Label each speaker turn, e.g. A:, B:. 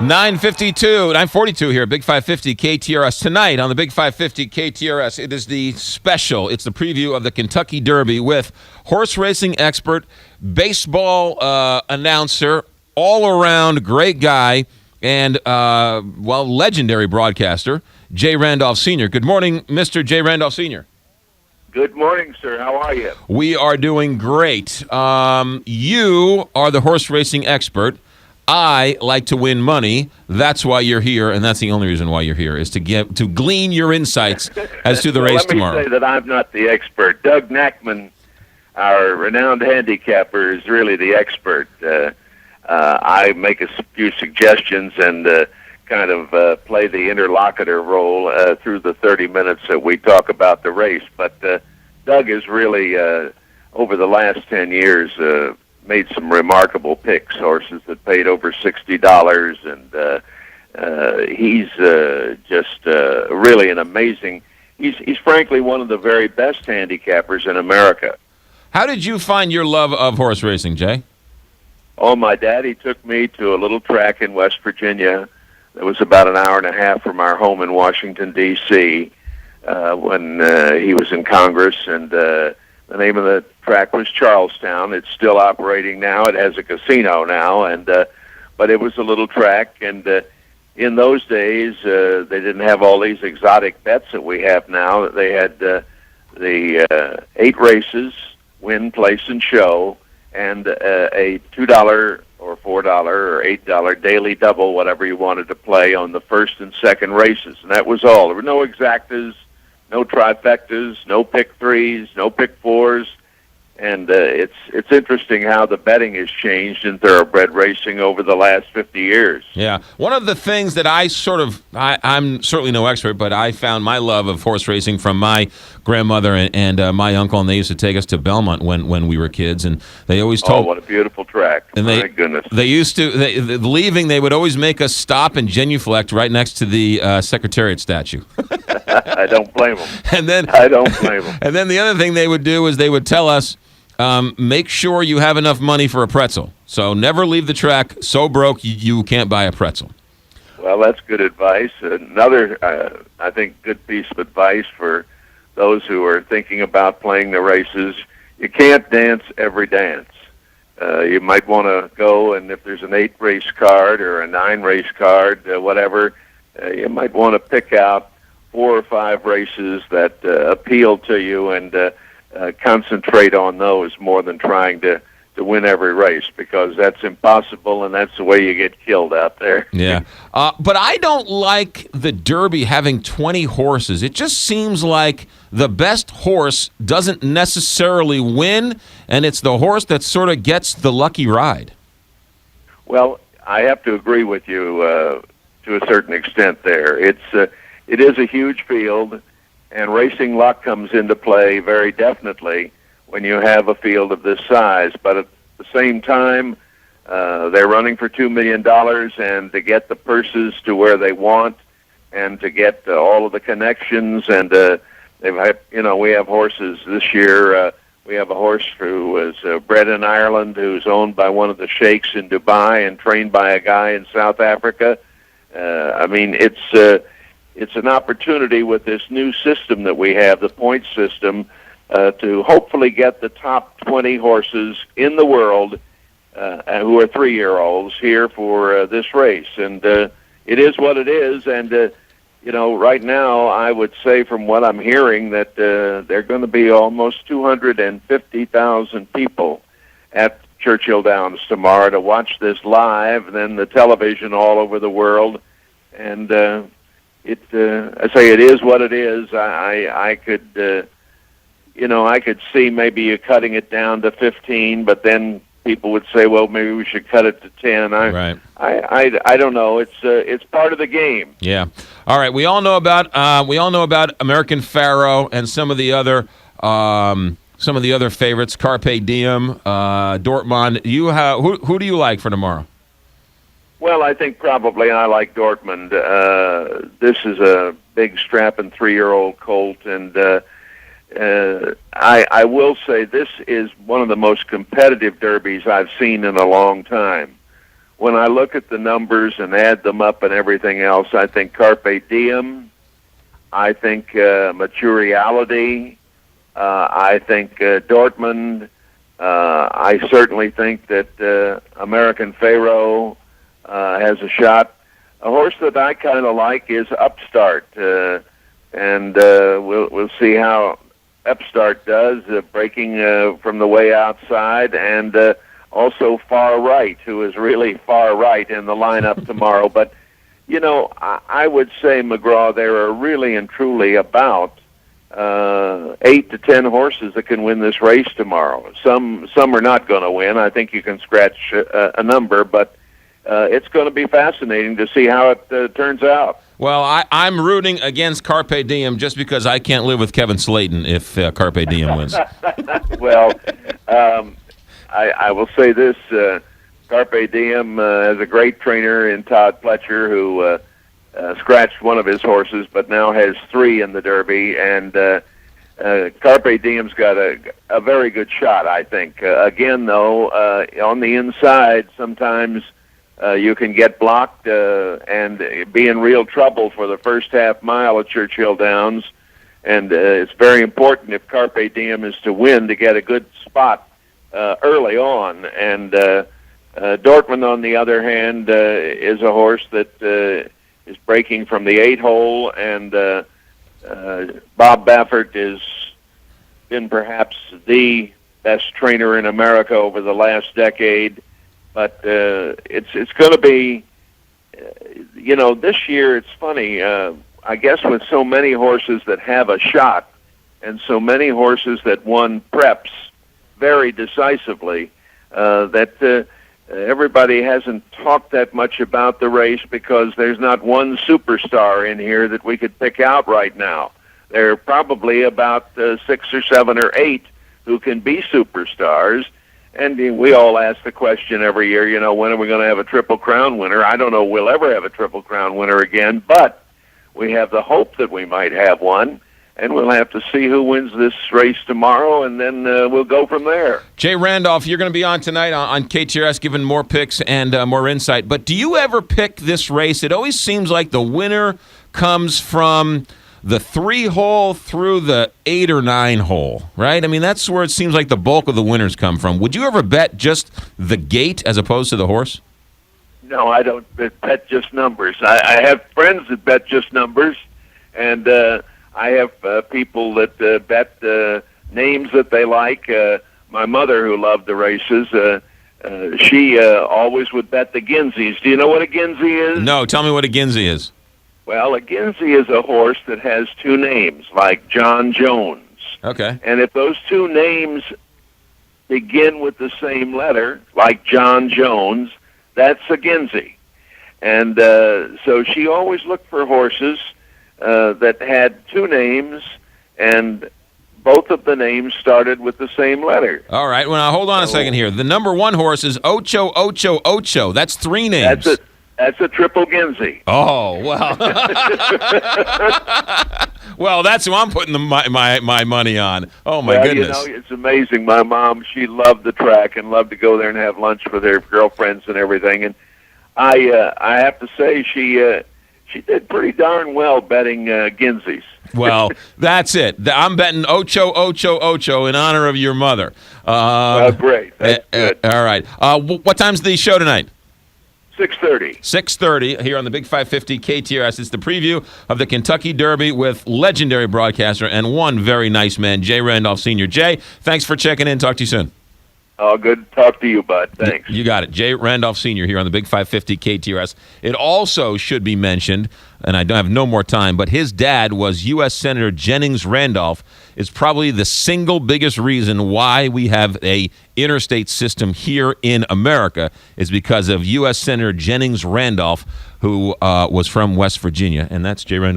A: 9:42 here, Big 550 KTRS. Tonight on the Big 550 KTRS, it is the special. It's the preview of the Kentucky Derby with horse racing expert, baseball announcer, all-around great guy, and, legendary broadcaster, Jay Randolph Sr. Good morning, Mr. Jay Randolph Sr.
B: Good morning, sir. How are you?
A: We are doing great. You are the horse racing expert. I like to win money. That's why you're here, and that's the only reason why you're here, is to glean your insights as to the race tomorrow.
B: Let me say that I'm not the expert. Doug Nachman, our renowned handicapper, is really the expert. I make a few suggestions and kind of play the interlocutor role through the 30 minutes that we talk about the race. But Doug has really, over the last 10 years, made some remarkable picks, horses that paid over $60, and he's just really an amazing. He's frankly one of the very best handicappers in America.
A: How did you find your love of horse racing, Jay?
B: Oh, my daddy took me to a little track in West Virginia that was about an hour and a half from our home in Washington, D.C., when he was in Congress, and the name of the track was Charlestown. It's still operating now. It has a casino now, and but it was a little track. And in those days, they didn't have all these exotic bets that we have now. They had the 8 races, win, place, and show, and a $2 or $4 or $8 daily double, whatever you wanted to play on the first and second races. And that was all. There were no exactas, no trifectas, no pick threes, no pick fours, and it's interesting how the betting has changed in thoroughbred racing over the last 50 years.
A: Yeah. One of the things that I'm certainly no expert, but I found my love of horse racing from my grandmother and my uncle, and they used to take us to Belmont when we were kids, and they always told...
B: Oh, what a beautiful track.
A: And
B: my goodness.
A: They used to, leaving, they would always make us stop and genuflect right next to the Secretariat statue.
B: I don't blame them.
A: I don't blame them. And then the other thing they would do is they would tell us, make sure you have enough money for a pretzel. So never leave the track so broke you can't buy a pretzel.
B: Well, that's good advice. Another, I think, good piece of advice for those who are thinking about playing the races: you can't dance every dance. You might want to go, and if there's an 8-race card or a 9-race card, whatever, you might want to pick out 4 or 5 races that appeal to you and concentrate on those more than trying to win every race, because that's impossible, and that's the way you get killed out there.
A: Yeah. But I don't like the Derby having 20 horses. It just seems like the best horse doesn't necessarily win, and it's the horse that sort of gets the lucky ride.
B: Well, I have to agree with you to a certain extent there. It is a huge field, and racing luck comes into play very definitely when you have a field of this size. But at the same time, they're running for $2 million, and to get the purses to where they want, and to get all of the connections, and we have horses this year. We have a horse who was bred in Ireland, who's owned by one of the sheikhs in Dubai and trained by a guy in South Africa. It's an opportunity with this new system that we have, the point system, to hopefully get the top 20 horses in the world who are 3-year-olds here for this race. And it is what it is. And, right now I would say from what I'm hearing that there are going to be almost 250,000 people at Churchill Downs tomorrow to watch this live, and then the television all over the world. And I say it is what it is. I could... I could see maybe you cutting it down to 15, but then people would say, well, maybe we should cut it to 10.
A: Right.
B: I don't know. It's part of the game.
A: Yeah. All right. We all know about American Pharaoh and some of the other favorites. Carpe Diem, Dortmund. Who do you like for tomorrow?
B: Well, I think probably I like Dortmund. This is a big strapping 3-year-old colt, and I will say this is one of the most competitive derbies I've seen in a long time. when I look at the numbers and add them up and everything else, I think Carpe Diem, I think Maturiality, I think Dortmund, I certainly think that American Pharaoh has a shot. A horse that I kind of like is Upstart, and we'll see how Upstart does, breaking from the way outside, and also Far Right, who is really far right in the lineup tomorrow. But, you know, I would say, McGraw, there are really and truly about 8 to 10 horses that can win this race tomorrow. Some are not going to win. I think you can scratch a number, but it's going to be fascinating to see how it turns out.
A: Well, I'm rooting against Carpe Diem just because I can't live with Kevin Slayton if Carpe Diem wins.
B: Well, I will say this. Carpe Diem has a great trainer in Todd Fletcher who scratched one of his horses but now has 3 in the Derby. And Carpe Diem's got a very good shot, I think. Again, though, on the inside, sometimes you can get blocked and be in real trouble for the first half mile at Churchill Downs. And it's very important if Carpe Diem is to win to get a good spot early on. And Dortmund, on the other hand, is a horse that is breaking from the 8-hole, and Bob Baffert has been perhaps the best trainer in America over the last decade. But it's going to be, you know, this year it's funny. I guess with so many horses that have a shot and so many horses that won preps very decisively, that everybody hasn't talked that much about the race because there's not one superstar in here that we could pick out right now. There are probably about 6 or 7 or 8 who can be superstars. And we all ask the question every year, you know, when are we going to have a Triple Crown winner? I don't know if we'll ever have a Triple Crown winner again, but we have the hope that we might have one, and we'll have to see who wins this race tomorrow, and then we'll go from there.
A: Jay Randolph, you're going to be on tonight on KTRS giving more picks and more insight, but do you ever pick this race? It always seems like the winner comes from the 3-hole through the 8 or 9-hole, right? I mean, that's where it seems like the bulk of the winners come from. Would you ever bet just the gate as opposed to the horse?
B: No, I don't bet just numbers. I have friends that bet just numbers, and I have people that bet names that they like. My mother, who loved the races, she always would bet the Ginzeys. Do you know what a Ginzey is?
A: No, tell me what a Ginzey is.
B: Well, a Ginzey is a horse that has 2 names, like John Jones.
A: Okay.
B: And if those 2 names begin with the same letter, like John Jones, that's a Ginzey. And so she always looked for horses that had 2 names, and both of the names started with the same letter.
A: All right. Well, now, hold on a second here. The number 1 horse is Ocho Ocho Ocho. That's 3 names.
B: That's a triple Ginzey.
A: Oh, well. Well, that's who I'm putting my money on. Oh, my goodness.
B: You know, it's amazing. My mom, she loved the track and loved to go there and have lunch with her girlfriends and everything. And I have to say she did pretty darn well betting Ginzeys.
A: Well, that's it. I'm betting Ocho Ocho Ocho in honor of your mother.
B: Great. That's good.
A: All right. What time's the show tonight?
B: 6:30.
A: 6:30 here on the Big 550 KTRS. It's the preview of the Kentucky Derby with legendary broadcaster and one very nice man, Jay Randolph Sr. Jay, thanks for checking in. Talk to you soon.
B: Oh, good to talk to you, bud. Thanks.
A: You got it. Jay Randolph Sr. here on the Big 550 KTRS. It also should be mentioned, and I don't have no more time, but his dad was U.S. Senator Jennings Randolph. Is probably the single biggest reason why we have a interstate system here in America is because of U.S. Senator Jennings Randolph, who was from West Virginia, and that's Jay Randolph.